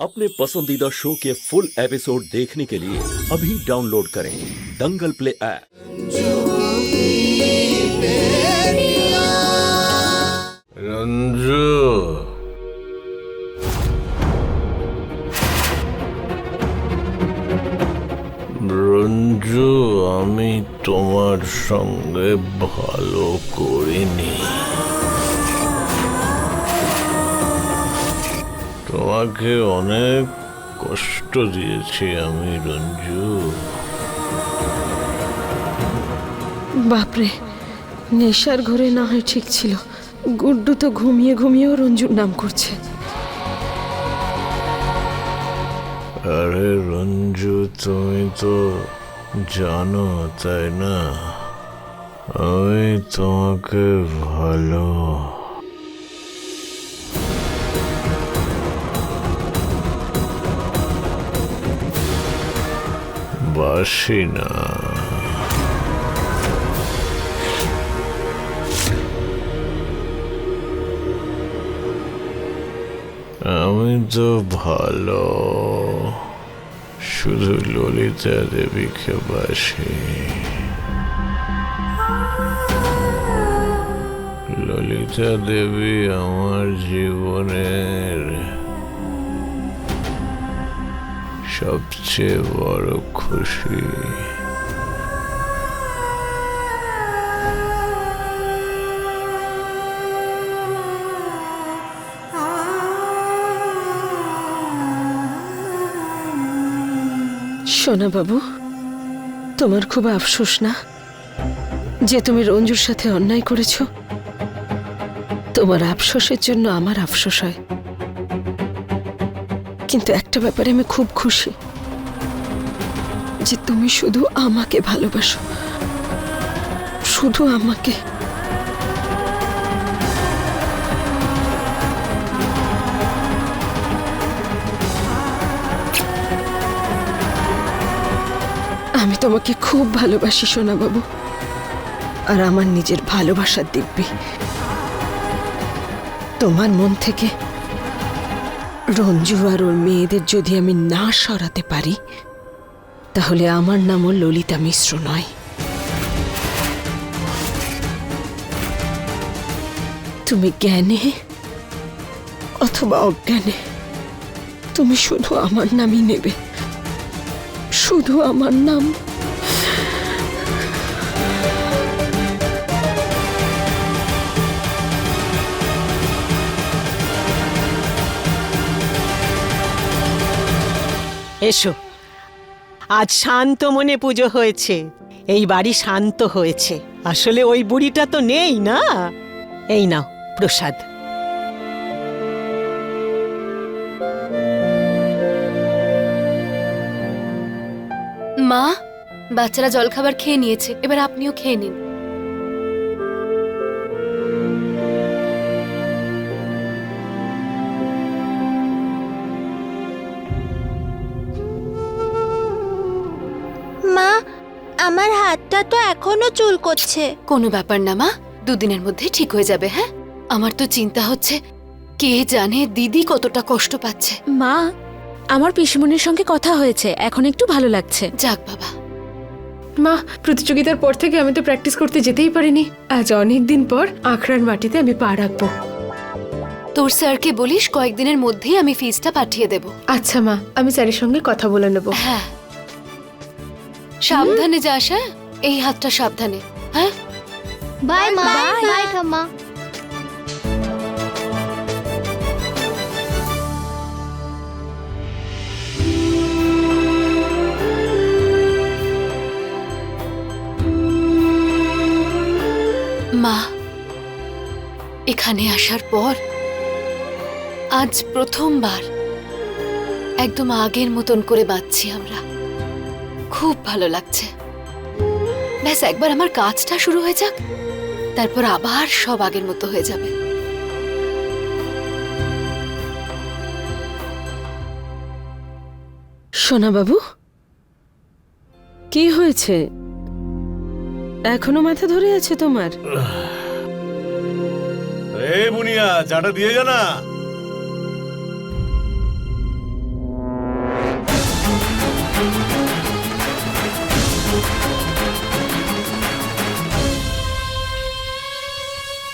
अपने पसंदीदा शो के फुल एपिसोड देखने के लिए अभी डाउनलोड करें दंगल प्ले ऐप। রঞ্জু, রঞ্জু, আমি তোমার সঙ্গে ভালো করিনি। তোমাকে অনেক কষ্ট দিয়েছি আমি রঞ্জু। বাপরে, নেশার ঘরে না হয় ঠিক ছিল, গুড্ডু তো ঘুমিয়ে ঘুমিয়েও রঞ্জুর নাম করছে। আরে রঞ্জু, তুমি তো জানো তাই না, আমি তোমাকে ভালো বাসি না। আমি তো ভালো শুধু ললিতা দেবীকে বাসি। ললিতা দেবী আমার জীবনের সবচেয়ে বড় খুশি। সোনা বাবু, তোমার খুব আফসোস না যে তুমি রঞ্জুর সাথে অন্যায় করেছো? তোমার আফসোসের জন্য আমার আফসোস হয়, কিন্তু একটা ব্যাপারে আমি খুব খুশি যে তুমি শুধু আমাকে ভালোবাসো, শুধু আমাকে। আমি তোমাকে খুব ভালোবাসি সোনা বাবু, আর আমার নিজের ভালোবাসার দিব্যি তোমার মন থেকে রঞ্জু আর ওর মেয়েদের যদি আমি না সরাতে পারি, তাহলে আমার নামও ললিতা মিশ্র নয়। তুমি জ্ঞানে অথবা অজ্ঞানে তুমি শুধু আমার নামই নেবে, শুধু আমার নাম। এসো, আজ শান্ত মনে পুজো হয়েছে, এই বাড়ি শান্ত হয়েছে। আসলে ওই বুড়িটা তো নেই না। এই নাও প্রসাদ। মা, বাচ্চারা জলখাবার খেয়ে নিয়েছে, এবার আপনিও খেয়ে নিন। মা, আমার হাতটা তো এখনো চুলকোচ্ছে। কোনো ব্যাপার না মা, দুদিনের মধ্যে ঠিক হয়ে যাবে। হ্যাঁ, আমার তো চিন্তা হচ্ছে, কে জানে দিদি কতটা কষ্ট পাচ্ছে। মা, আমার পিসিমণির সঙ্গে কথা হয়েছে, এখন একটু ভালো লাগছে। যাক বাবা। মা, প্রতিযোগিতার পর থেকে আমি তো প্র্যাকটিস করতে যেতেই পারিনি। আজ অনেক দিন পর আখড়ার মাটিতে আমি পা রাখবো। তোর স্যারকে বলিস কয়েকদিনের মধ্যেই আমি ফিসটা পাঠিয়ে দেব। আচ্ছা মা, আমি স্যারের সঙ্গে কথা বলে নেব। হ্যাঁ, সাবধানে যাস। হ্যাঁ, এই হাতটা সাবধানে। হ্যাঁ, বাই মা, বাই ঠাম্মা। মা, এখানে আসার পর আজ প্রথমবার একদম আগের মতন করে বাঁচছি আমরা। খুব ভালো লাগছে। ব্যাস একবার আমার কাজটা শুরু হয়ে যাক, তারপর আবার সব আগের মতো হয়ে যাবে। সোনা বাবু, কি হয়েছে? এখনো মাথা ধরে আছে তোমার? বুনিয়া, চাটা দিয়ে যা না।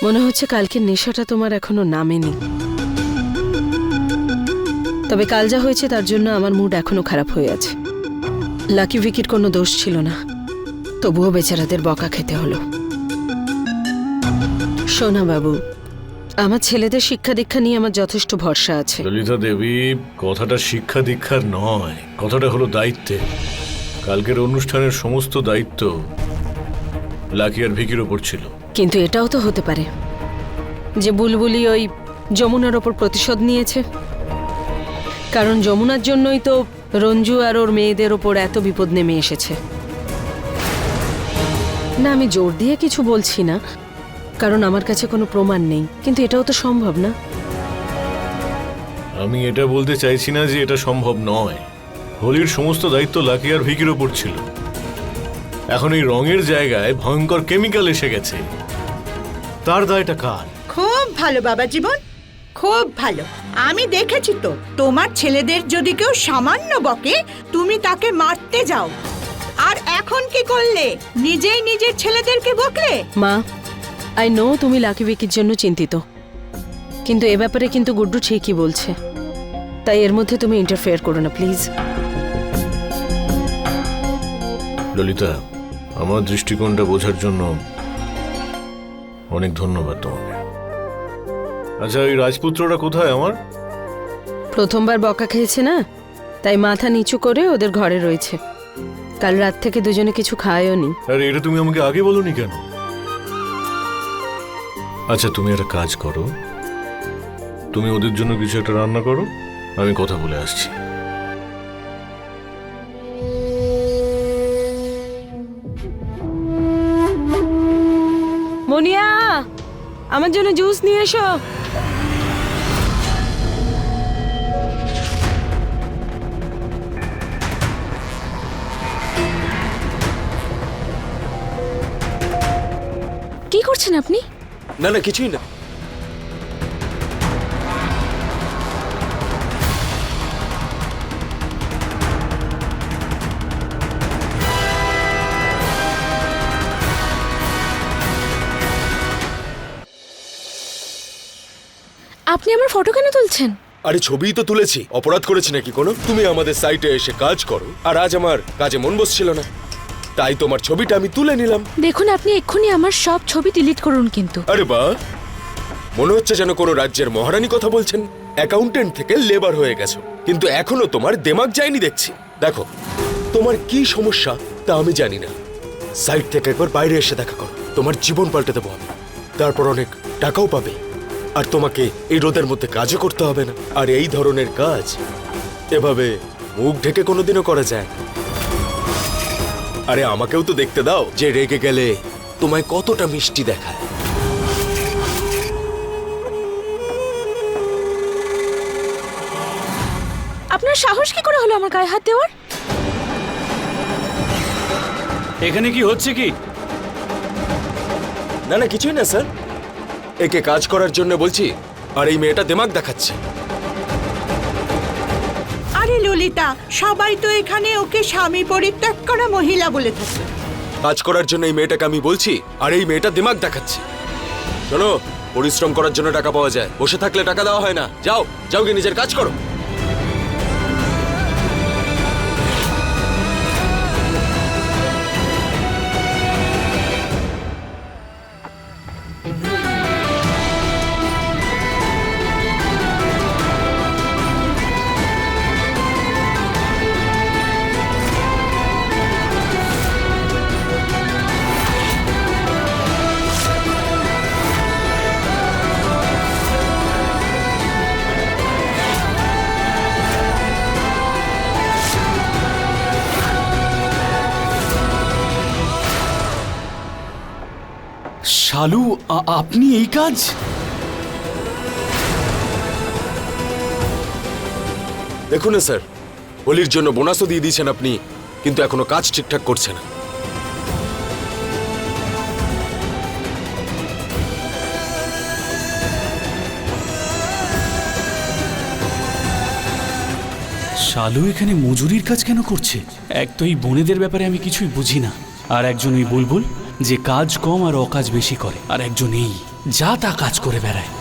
মনে হচ্ছে কালকের নেশাটা তোমার এখনো নামেনি। তবে কাল যা হয়েছে তার জন্য আমার মুড এখনো খারাপ হয়ে আছে। লাকি ভিকির কোনো দোষ ছিল না, তবুও বেচারাদের বকা খেতে হলো। সোনা বাবু, আমার ছেলেদের শিক্ষা দীক্ষা নিয়ে আমার যথেষ্ট ভরসা আছে। ললিতা দেবী, কথাটা শিক্ষা দীক্ষার নয়, কথাটা হলো দায়িত্বের। কালকের অনুষ্ঠানের সমস্ত দায়িত্ব লাকি আর ভিকির ওপর ছিল। কিন্তু এটাও তো হতে পারে যে বুলবুলি ওই যমুনার ওপর প্রতিশোধ নিয়েছে, কারণ যমুনার জন্যই তো রঞ্জু আর ওর মেয়েদের ওপর এত বিপদ নেমে এসেছে। না, আমি জোর দিয়ে কিছু বলছি না, কারণ আমার কাছে কোনো প্রমাণ নেই, কিন্তু এটাও তো সম্ভব না? আমি এটা বলতে চাইছি না যে এটা সম্ভব নয়। হোলির সমস্ত দায়িত্ব লাকি আর ভিকির ওপর ছিল। এখন এই রঙের জায়গায় ভয়ঙ্কর কেমিক্যাল এসে গেছে, তার দায়টা কার? খুব ভালো বাবা জীবন, খুব ভালো। আমি দেখেছি তো, তোমার ছেলেদের যদি কেউ সামান্য বকে তুমি তাকে মারতে যাও, আর এখন কি করলে? নিজেই নিজের ছেলেদেরকে বকলে। মা, আই নো তুমি লাকি ভিকির জন্য চিন্তিত, কিন্তু এ ব্যাপারে কিন্তু গুড্ডু ঠিকই বলছে, তাই এর মধ্যে তুমি ইন্টারফেয়ার করো না প্লিজ। ললিতা, আমার দৃষ্টিকোণটা বোঝার জন্য অনেক ধন্যবাদ তোমাকে। আচ্ছা, ওই রাজপুত্ররা কোথায় আমার? প্রথমবার বকা খেয়েছে না, তাই মাথা নিচু করে ওদের ঘরে রয়েছে। কাল রাত থেকে দুজনে কিছু খায়ও নি। আরে এটা তুমি আমাকে আগে বলোনি কেন? আচ্ছা, তুমি একটা কাজ করো, তুমি ওদের জন্য কিছু একটা রান্না করো, আমি কথা বলে আসছি। মনিয়া, আমার জন্য জুস নিয়ে এসো। কি করছেন আপনি? না না, কিছুই না। আপনি আমার ফটো কেন তুলছেন? আরে ছবিই তো তুলেছি, অপরাধ করেছি নাকি কোনো? তুমি আমাদের সাইটে এসে কাজ করো, আর আজ আমার কাজে মন বসছিল না, তাই তোমার ছবিটা আমি তুলে নিলাম। দেখুন, আপনি এক্ষুনি আমার সব ছবি ডিলিট করুন কিন্তু। আরে বাহ, মনে হচ্ছে যেন কোনো রাজ্যের মহারানী কথা বলছেন। অ্যাকাউন্টেন্ট থেকে লেবার হয়ে গেছো, কিন্তু এখনো তোমার দেমাগ যায়নি দেখছি। দেখো, তোমার কি সমস্যা তা আমি জানি না। সাইট থেকে একবার বাইরে এসে দেখা করো, তোমার জীবন পাল্টে দেবো আমি। তারপর অনেক টাকাও পাবে, আর তোমাকে এই রোদের মধ্যে কাজও করতে হবে না। আর এই ধরনের কাজ এভাবে মুখ ঢেকে কোনোদিনও করা যায় না। আরে আমাকেও তো দেখতে দাও যে রেগে গেলে তোমায় কতটা মিষ্টি দেখায়। আপনার সাহস কি করে হলো আমার গায়ে হাত দেওয়ার? এখানে কি হচ্ছে কি? না না, কিছুই না স্যার, একে কাজ করার জন্য বলছি, আর এই মেয়েটা দেমাগ দেখাচ্ছে। আরে ললিতা, সবাই তো এখানে ওকে স্বামী পরিত্যাগ করা মহিলা বলে থাকে। কাজ করার জন্য এই মেয়েটাকে আমি বলছি, আর এই মেয়েটা দিমাগ দেখাচ্ছে। শোনো, পরিশ্রম করার জন্য টাকা পাওয়া যায়, বসে থাকলে টাকা দেওয়া হয় না। যাও যাও, গিয়ে নিজের কাজ করো। শালু, আপনি এই কাজ? দেখুন না স্যার, হোলির জন্য বোনাসও দিয়ে দিয়েছেন আপনি, কিন্তু এখনো কাজ ঠিকঠাক করছে না। শালু এখানে মজুরির কাজ কেন করছে? এক তো এই বোনেদের ব্যাপারে আমি কিছুই বুঝি না, আর একজন ওই বুলবুল যে কাজ কম আর অকাজ বেশি করে, আর একজন এই যা তা কাজ করে বেড়ায়।